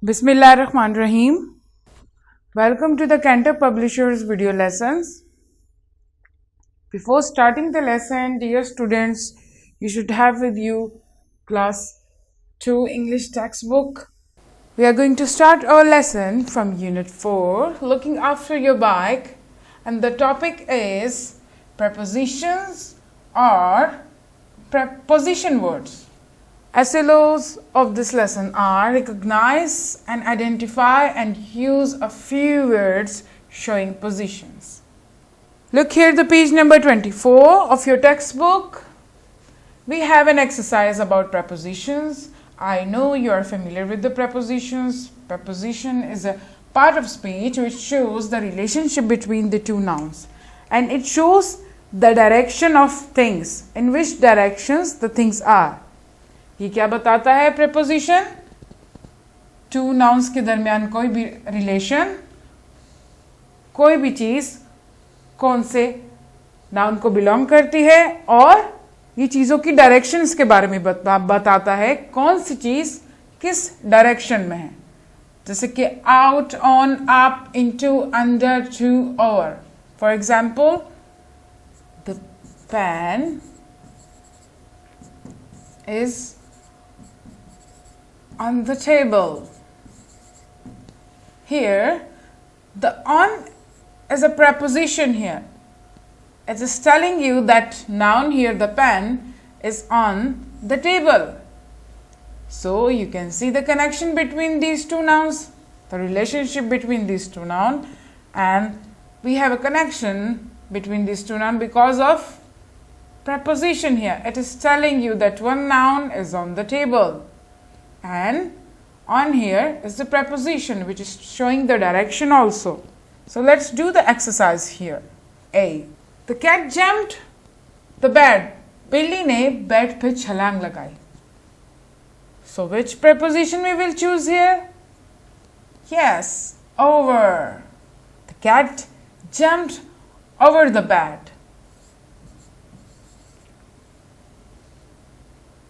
Bismillahirrahmanirrahim. Welcome to the Cantab Publishers video lessons. Before starting the lesson, dear students, you should have with you class 2 English textbook. We are going to start our lesson from unit 4, looking after your bike, and the topic is prepositions or preposition words. SLOs of this lesson are recognize and identify and use a few words showing positions. Look here, the page number 24 of your textbook. We have an exercise about prepositions. I know you are familiar with the prepositions. Preposition is a part of speech which shows the relationship between the two nouns, and it shows the direction of things, in which directions the things are. ये क्या बताता है preposition? Two nouns के दरमियान कोई भी relation, कोई भी चीज कौन से नाउन को बिलोंग करती है, और ये चीजों की डायरेक्शंस के बारे में बताता है, कौन सी चीज किस डायरेक्शन में है. जैसे कि out, on, up, into, under, to, over. For example, the pen is on the table. Here, the on is a preposition here. It is telling you that noun here, the pen, is on the table. So, you can see the connection between these two nouns, the relationship between these two nouns, and we have a connection between these two nouns because of preposition here. It is telling you that one noun is on the table. And on here is the preposition which is showing the direction also. So let's do the exercise here. A. The cat jumped the bed. बिल्ली ने bed पे छलांग लगाई. So which preposition we will choose here? Yes, over. The cat jumped over the bed.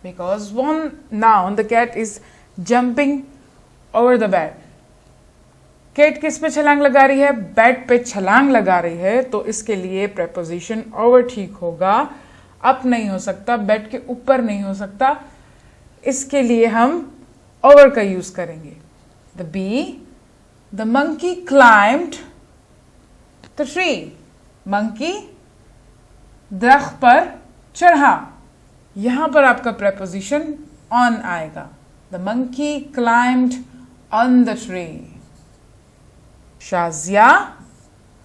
Because one noun, the cat is jumping over the bed. Cat किस पे छलांग लगा रही है? बेड पे छलांग लगा रही है, तो इसके लिए preposition over ठीक होगा. अप नहीं हो सकता, बेड के ऊपर नहीं हो सकता, इसके लिए हम over का यूज करेंगे. The B. The monkey climbed the tree. Monkey दरख्त पर चढ़ा. यहां पर आपका preposition on आएगा. The monkey climbed on the tree. Shazia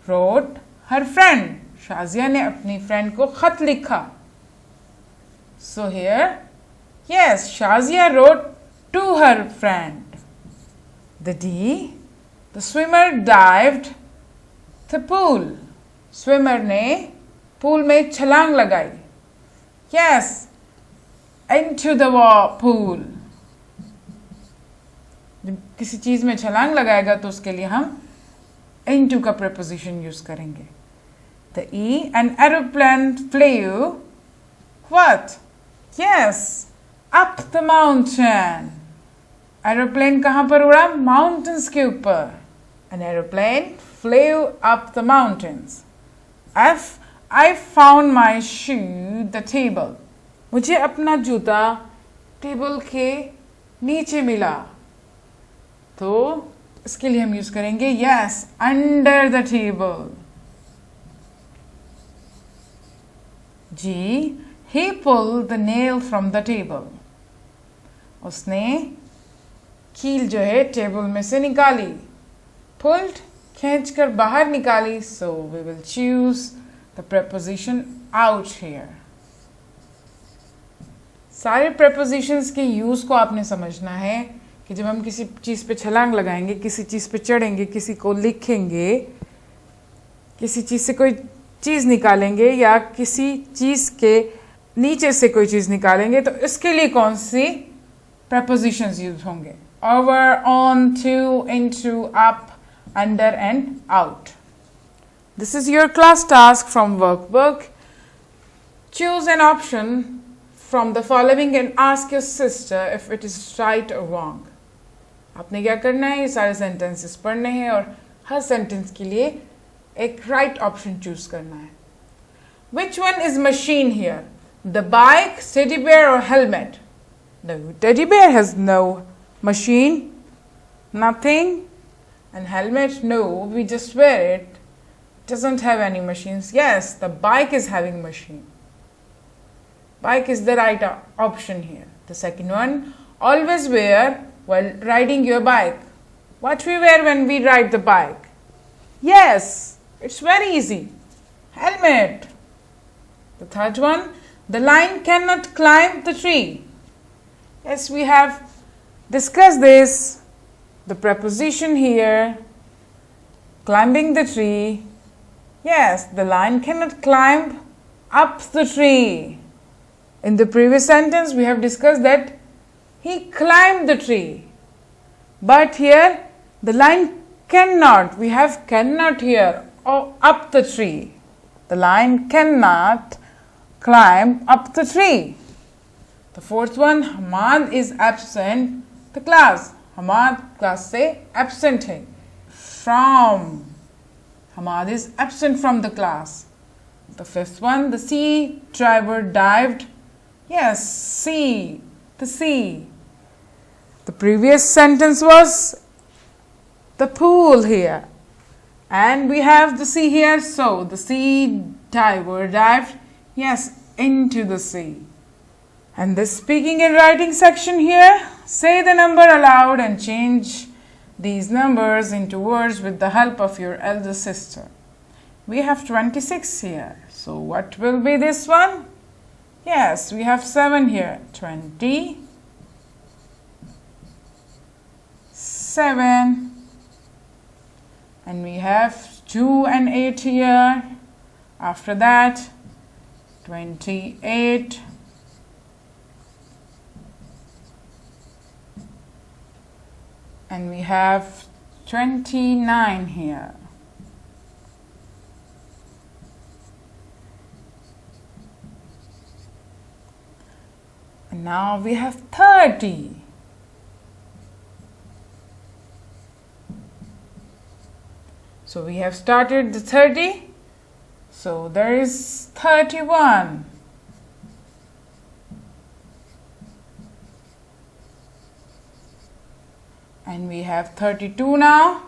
wrote her friend. Shazia ने अपनी friend को खत लिखा. So here, yes, Shazia wrote to her friend. The D. The swimmer dived the pool. Swimmer ने pool में छलांग लगाई. Yes, into the pool. जब किसी चीज में छलांग लगाएगा तो उसके लिए हम into का preposition यूज करेंगे. The E. An aeroplane flew what? Yes, up the mountain. Aeroplane कहाँ पर उड़ा? Mountains के ऊपर. An aeroplane flew up the mountains. F. I found my shoe the table. मुझे अपना जूता टेबल के नीचे मिला. तो इसके लिए हम यूज करेंगे yes, under the table. G. He pulled the nail from the table. उसने कील जो है टेबल में से निकाली. Pulled खींचकर बाहर निकाली. So we will choose the preposition out here. सारे prepositions के यूज को आपने समझना है कि जब हम किसी चीज पे छलांग लगाएंगे, किसी चीज पे चढ़ेंगे, किसी को लिखेंगे, किसी चीज से कोई चीज निकालेंगे या किसी चीज के नीचे से कोई चीज निकालेंगे, तो इसके लिए कौन सी prepositions यूज होंगे? Over, on, to, into, up, under and out. This is your class task from workbook. Choose an option from the following and ask your sister if it is right or wrong. आपने क्या करना है, ये सारे sentences पढ़ने हैं और हर sentence के लिए एक राइट ऑप्शन चूज करना है. Which one is machine here? The bike, teddy bear or helmet? The teddy bear has no machine, nothing. And helmet, no, we just wear it. Doesn't have any machines. Yes, the bike is having machine. Bike is the right option here. The second one, always wear while riding your bike. What we wear when we ride the bike? Yes, it's very easy. Helmet. The third one, the lion cannot climb the tree. Yes, we have discussed this. The preposition here, climbing the tree. Yes, the lion cannot climb up the tree. In the previous sentence, we have discussed that he climbed the tree. But here, the lion cannot. We have cannot here. Oh, up the tree. The lion cannot climb up the tree. The fourth one, Hamad is absent the class. Hamad class से absent है. From. Hamad is absent from the class. The fifth one, the sea driver dived. Yes, sea. The sea. The previous sentence was the pool here. And we have the sea here. So, the sea diver dived, yes, into the sea. And the speaking and writing section here, say the number aloud and change these numbers into words with the help of your elder sister. We have 26 here. So what will be this one? Yes, we have 7 here. 20, 7. And we have 2 and 8 here. After that, 28. And we have 29 here. And now we have 30. So we have started the 30. So there is 31. And we have 32 now.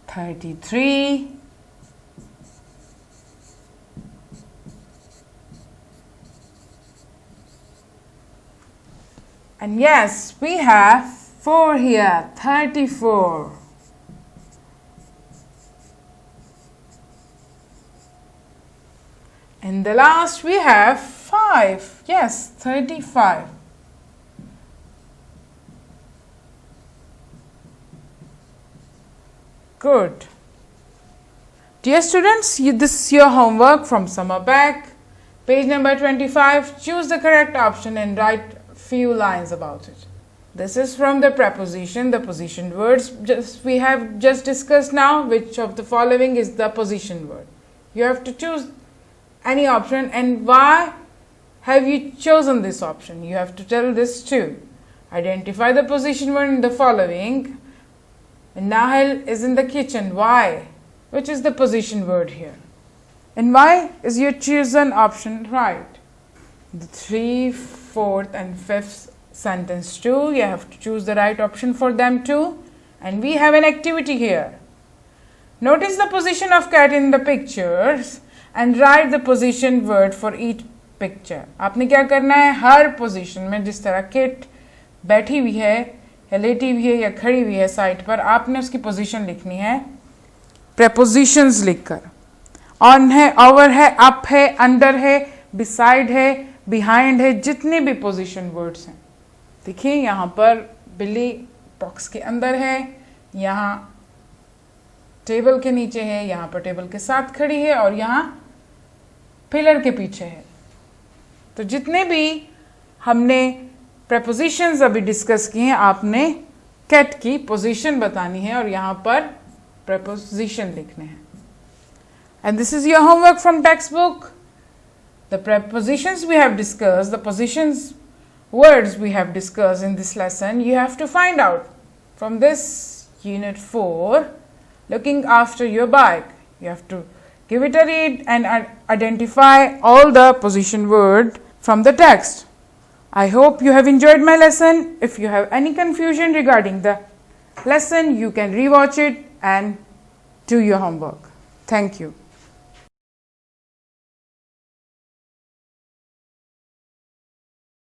$33. And yes, we have 4 here, 34. And the last we have 5. Yes, 35. Good. Dear students, this is your homework from Summer Pack. Page number 25. Choose the correct option and write few lines about it. This is from the preposition, the position words. We have just discussed now which of the following is the position word. You have to choose any option, and why have you chosen this option? You have to tell this too. Identify the position word in the following. And Nahil is in the kitchen. Why? Which is the position word here? And why is your chosen option right? The 3, 4th and 5th sentence too. You have to choose the right option for them too. And we have an activity here. Notice the position of cat in the pictures and write the position word for each picture. आपने क्या करना है, हर position में जिस तरह kit बैठी हुई है या लेटी हुई है या खड़ी हुई है साइड पर, आपने उसकी पोजीशन लिखनी है prepositions लिखकर. ऑन है, ओवर है, अप है, अंडर है, बिसाइड है, बिहाइंड है, जितने भी पोजीशन वर्ड्स हैं. देखिए यहाँ पर बिल्ली बॉक्स के अंदर है, यहाँ टेबल के नीचे है, यहाँ पर टेबल के साथ खड़ी है और यहाँ पिलर के पीछे है. तो जितने भी हमने prepositions अभी डिस्कस किए हैं, आपने कैट की पोजीशन बतानी है और यहाँ पर preposition लिखने हैं. And this is your homework from textbook. The prepositions we have discussed, the positions words we have discussed in this lesson, you have to find out from this unit 4, looking after your bike. You have to give it a read and identify all the position word from the text. I hope you have enjoyed my lesson. If you have any confusion regarding the lesson, you can rewatch it and do your homework. Thank you.